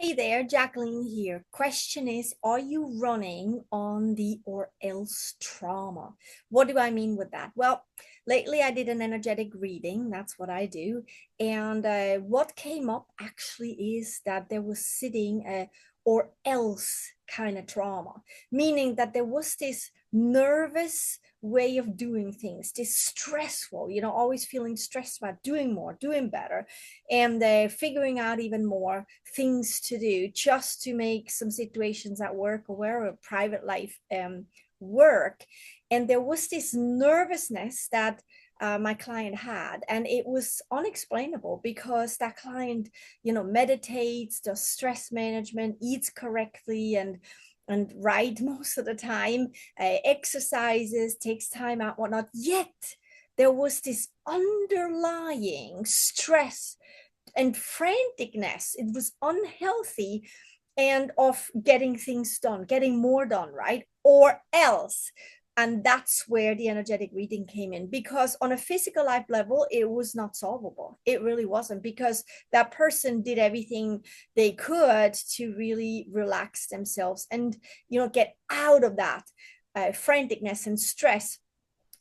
Hey there, Jacqueline here. Question is, are you running on the or else trauma? What do I mean with that? Well, lately I did an energetic reading. That's what I do. And what came up actually is that there was sitting a or else kind of trauma, meaning that there was this nervous way of doing things, this stressful, always feeling stressed about doing more, doing better, and figuring out even more things to do just to make some situations at work or wherever private life work. And there was this nervousness that my client had, and it was unexplainable because that client meditates, does stress management, eats correctly, and right most of the time, exercises, takes time out, whatnot. Yet there was this underlying stress and franticness. It was unhealthy, and of getting things done, getting more done, right? Or else. And that's where the energetic reading came in, because on a physical life level, it was not solvable. It really wasn't, because that person did everything they could to really relax themselves and, get out of that franticness and stress.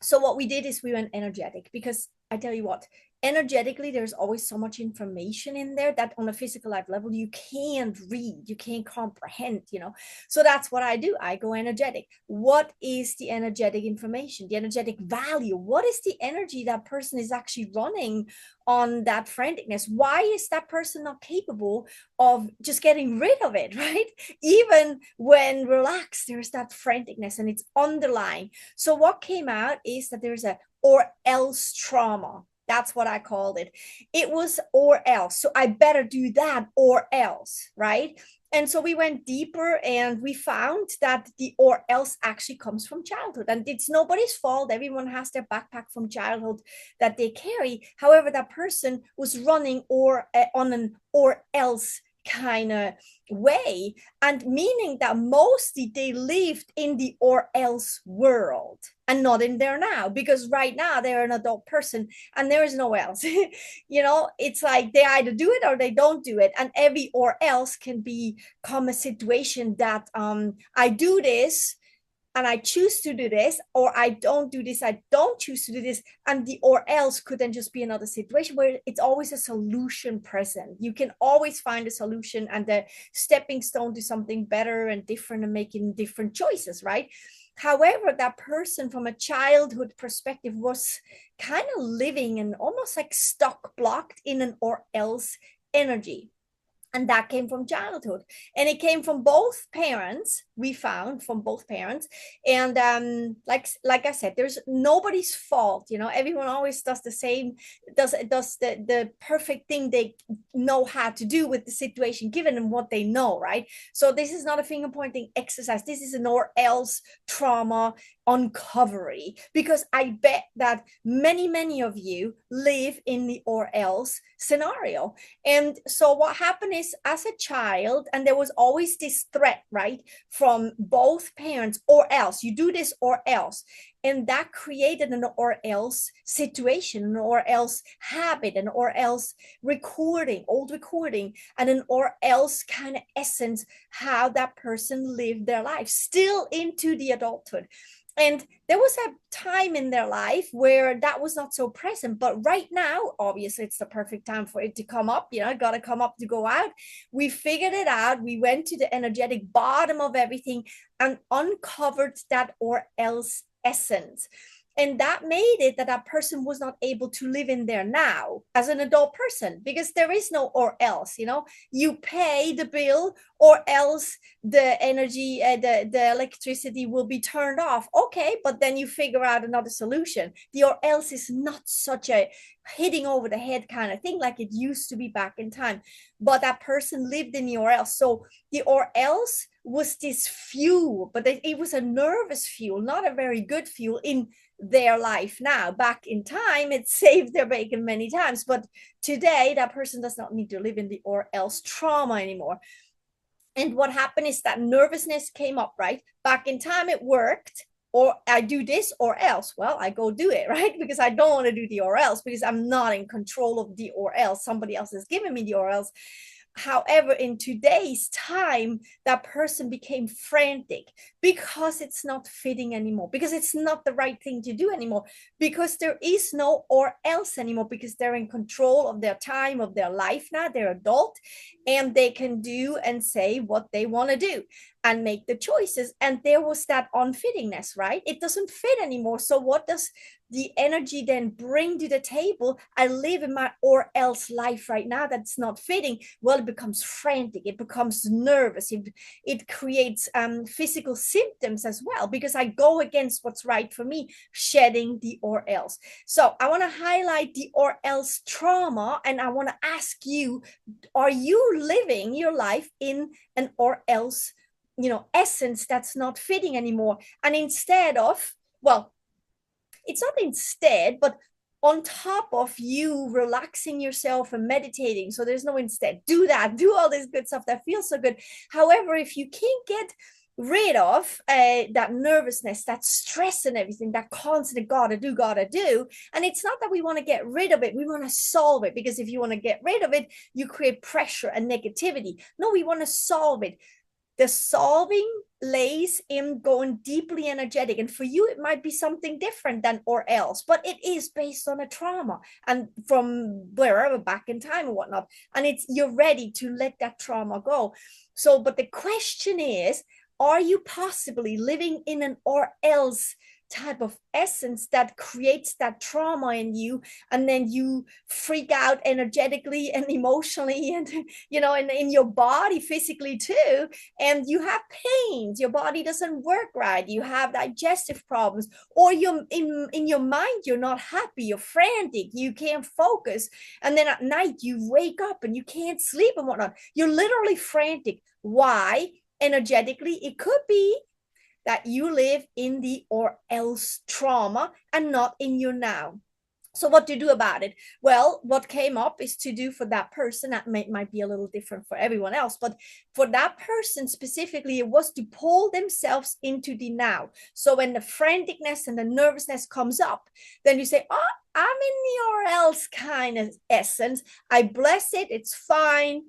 So what we did is we went energetic, because I tell you what, energetically there's always so much information in there that on a physical life level you can't read, you can't comprehend. So that's what I do. I go energetic. What is the energetic information, the energetic value? What is the energy that person is actually running on that franticness? Why is that person not capable of just getting rid of it, right? Even when relaxed, there's that franticness and it's underlying. So what came out is that there's a or else trauma. That's what I called it. It was or else. So I better do that or else, right? And so we went deeper and we found that the or else actually comes from childhood. And it's nobody's fault. Everyone has their backpack from childhood that they carry. However, that person was running or on an or else kind of way, and meaning that mostly they lived in the or else world and not in there now, because right now they're an adult person and there is no else. It's like they either do it or they don't do it, and every or else can become a situation that I do this and I choose to do this, or I don't do this, I don't choose to do this. And the or else could then just be another situation where it's always a solution present. You can always find a solution and the stepping stone to something better and different and making different choices, right? However, that person from a childhood perspective was kind of living and almost like stuck, blocked in an or else energy. And that came from childhood, and it came from both parents. We found from both parents. And like I said, there's nobody's fault. Everyone always does the same, does the perfect thing they know how to do with the situation given and what they know, right? So this is not a finger pointing exercise. This is an or else trauma uncovery, because I bet that many of you live in the or else scenario. And so what happened is, as a child, and there was always this threat, right, from both parents, or else you do this or else. And that created an or else situation, an or else habit, an or else recording, old recording, and an or else kind of essence, how that person lived their life still into the adulthood. And there was a time in their life where that was not so present, but right now obviously it's the perfect time for it to come up. It got to come up to go out. We figured it out. We went to the energetic bottom of everything and uncovered that or else essence. And that made it that that person was not able to live in there now as an adult person, because there is no or else. You pay the bill, or else the energy, the electricity will be turned off. Okay, but then you figure out another solution. The or else is not such a hitting over the head kind of thing like it used to be back in time. But that person lived in the or else. So the or else was this fuel, but it was a nervous fuel, not a very good fuel in their life now. Back in time, it saved their bacon many times. But today, that person does not need to live in the or else trauma anymore. And what happened is that nervousness came up, right? Back in time, it worked. Or I do this or else. Well, I go do it, right? Because I don't want to do the or else, because I'm not in control of the or else. Somebody else is giving me the or else. However, in today's time, that person became frantic because it's not fitting anymore, because it's not the right thing to do anymore, because there is no or else anymore, because they're in control of their time, of their life now. They're adult and they can do and say what they want to do and make the choices. And there was that unfittingness, right? It doesn't fit anymore. So what does the energy then bring to the table? I live in my or else life right now that's not fitting. Well, it becomes frantic, it becomes nervous, it creates physical symptoms as well, because I go against what's right for me, shedding the or else. So I want to highlight the or else trauma, and I want to ask you, are you living your life in an or else, essence that's not fitting anymore? And instead of, well, it's not instead, but on top of you relaxing yourself and meditating. So there's no instead. Do that, do all this good stuff that feels so good. However, if you can't get rid of that nervousness, that stress and everything, that constant gotta do, and it's not that we want to get rid of it, we want to solve it, because if you want to get rid of it, you create pressure and negativity. No, we want to solve it. The solving lays in going deeply energetic, and for you it might be something different than or else, but it is based on a trauma and from wherever back in time or whatnot, and it's, you're ready to let that trauma go. So but the question is, are you possibly living in an or else type of essence that creates that trauma in you, and then you freak out energetically and emotionally, and in your body physically too, and you have pains, your body doesn't work right, you have digestive problems, or you're in your mind, you're not happy, you're frantic, you can't focus, and then at night you wake up and you can't sleep and whatnot, you're literally frantic. Why? Energetically, it could be that you live in the or else trauma and not in your now. So what to do about it? Well, what came up is to do for that person, that might be a little different for everyone else, but for that person specifically, it was to pull themselves into the now. So when the franticness and the nervousness comes up, then you say, oh, I'm in the or else kind of essence. I bless it. It's fine.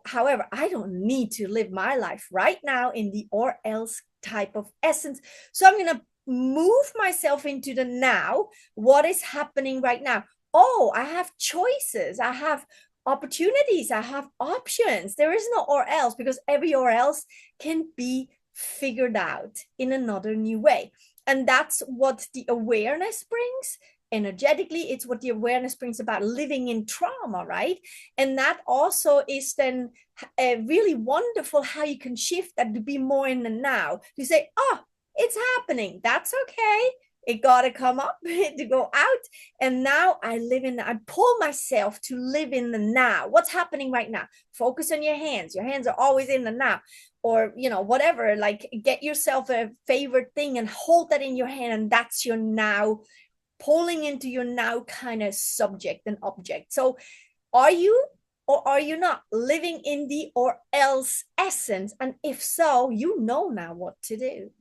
However, I don't need to live my life right now in the or else type of essence. So I'm going to move myself into the now. What is happening right now? Oh, I have choices, I have opportunities, I have options. There is no or else, because every or else can be figured out in another new way. And that's what the awareness brings. Energetically, it's what the awareness brings about living in trauma, right? And that also is then really wonderful, how you can shift that to be more in the now. You say, oh, it's happening. That's okay. It got to come up to go out. And now I pull myself to live in the now. What's happening right now? Focus on your hands. Your hands are always in the now. Or, whatever, like get yourself a favorite thing and hold that in your hand. And that's your now, pulling into your now kind of subject and object. So are you, or are you not living in the or else essence? And if so, you know now what to do.